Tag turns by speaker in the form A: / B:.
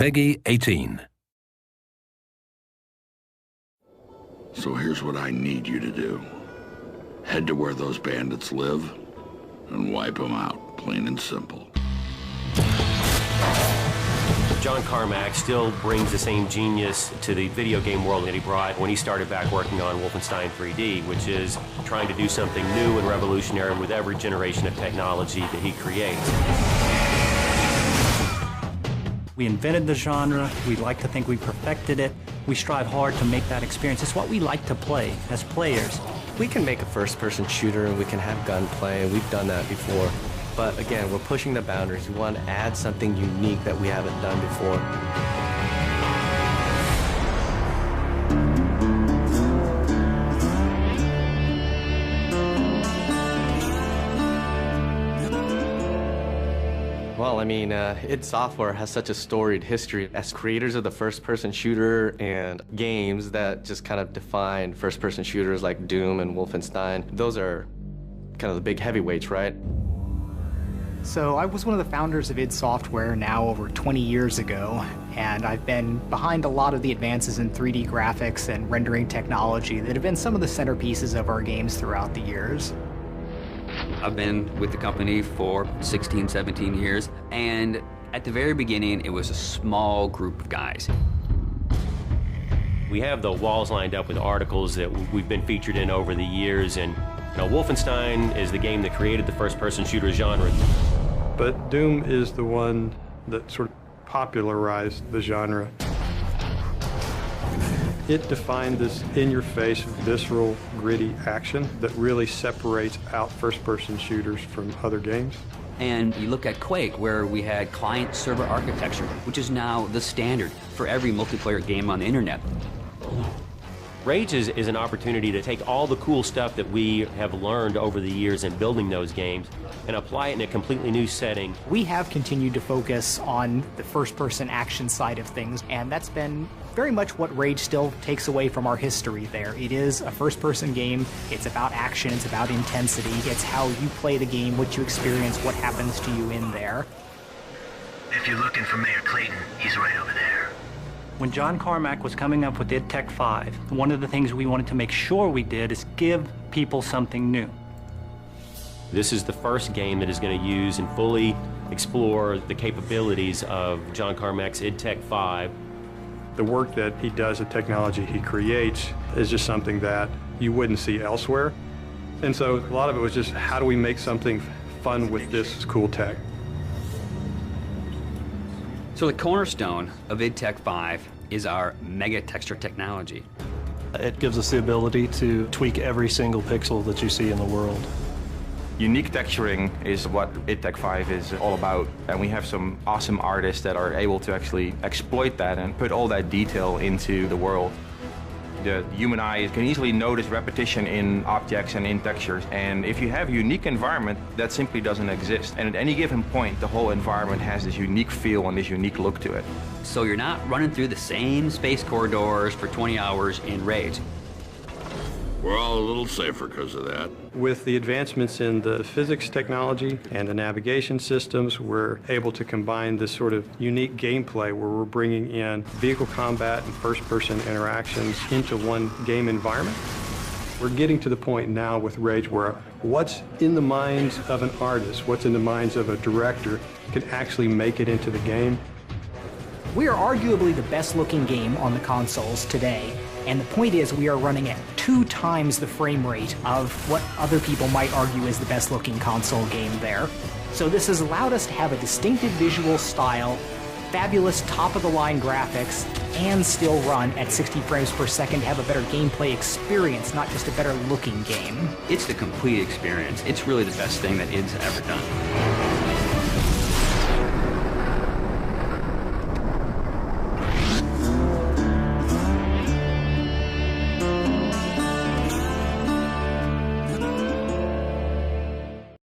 A: Peggy 18.
B: So here's what I need you to do. Head to where those bandits live and wipe them out, plain and simple.
C: John Carmack still brings the same genius to the video game world that he brought when he started back working on Wolfenstein 3D, which is trying to do something new and revolutionary with every generation of technology that he creates.
D: We invented the genre. We like to think we perfected it. We strive hard to make that experience. It's what we like to play as players.
E: We can make a first-person shooter and we can have gunplay, and we've done that before. But again, we're pushing the boundaries. We want to add something unique that we haven't done before. Well, I mean, id Software has such a storied history as creators of the first-person shooter and games that just kind of define first-person shooters like Doom and Wolfenstein. Those are kind of the big heavyweights, right?
F: So I was one of the founders of id Software now over 20 years ago, and I've been behind a lot of the advances in 3D graphics and rendering technology that have been some of the centerpieces of our games throughout the years.
G: I've been with the company for 16, 17 years, and at the very beginning, it was a small group of guys.
C: We have the walls lined up with articles that we've been featured in over the years, and Wolfenstein is the game that created the first-person shooter genre.
H: But Doom is the one that sort of popularized the genre. It defined this in-your-face, visceral, gritty action that really separates out first-person shooters from other games.
G: And you look at Quake, where we had client-server architecture, which is now the standard for every multiplayer game on the internet.
C: Rage is an opportunity to take all the cool stuff that we have learned over the years in building those games and apply it in a completely new setting.
F: We have continued to focus on the first-person action side of things, and that's been very much what Rage still takes away from our history there. It is a first-person game. It's about action. It's about intensity. It's how you play the game, what you experience, what happens to you in there.
I: If you're looking for Mayor Clayton, he's right over there.
D: When John Carmack was coming up with id Tech 5, one of the things we wanted to make sure we did is give people something new.
C: This is the first game that is going to use and fully explore the capabilities of John Carmack's id Tech 5.
H: The work that he does, the technology he creates, is just something that you wouldn't see elsewhere. And so a lot of it was just, how do we make something fun with this cool tech?
G: So the cornerstone of id Tech 5 is our mega texture technology.
J: It gives us the ability to tweak every single pixel that you see in the world.
K: Unique texturing is what id Tech 5 is all about, and we have some awesome artists that are able to actually exploit that and put all that detail into the world. The human eye can easily notice repetition in objects and in textures, and if you have a unique environment, that simply doesn't exist. And at any given point, the whole environment has this unique feel and this unique look to it.
G: So you're not running through the same space corridors for 20 hours in Rage.
B: We're all a little safer because of that.
H: With the advancements in the physics technology and the navigation systems, we're able to combine this sort of unique gameplay where we're bringing in vehicle combat and first-person interactions into one game environment. We're getting to the point now with Rage where what's in the minds of an artist, what's in the minds of a director, can actually make it into the game.
F: We are arguably the best-looking game on the consoles today. And the point is, we are running at 2 times the frame rate of what other people might argue is the best-looking console game there. So this has allowed us to have a distinctive visual style, fabulous top-of-the-line graphics, and still run at 60 frames per second to have a better gameplay experience, not just a better-looking game.
G: It's the complete experience. It's really the best thing that id's ever done.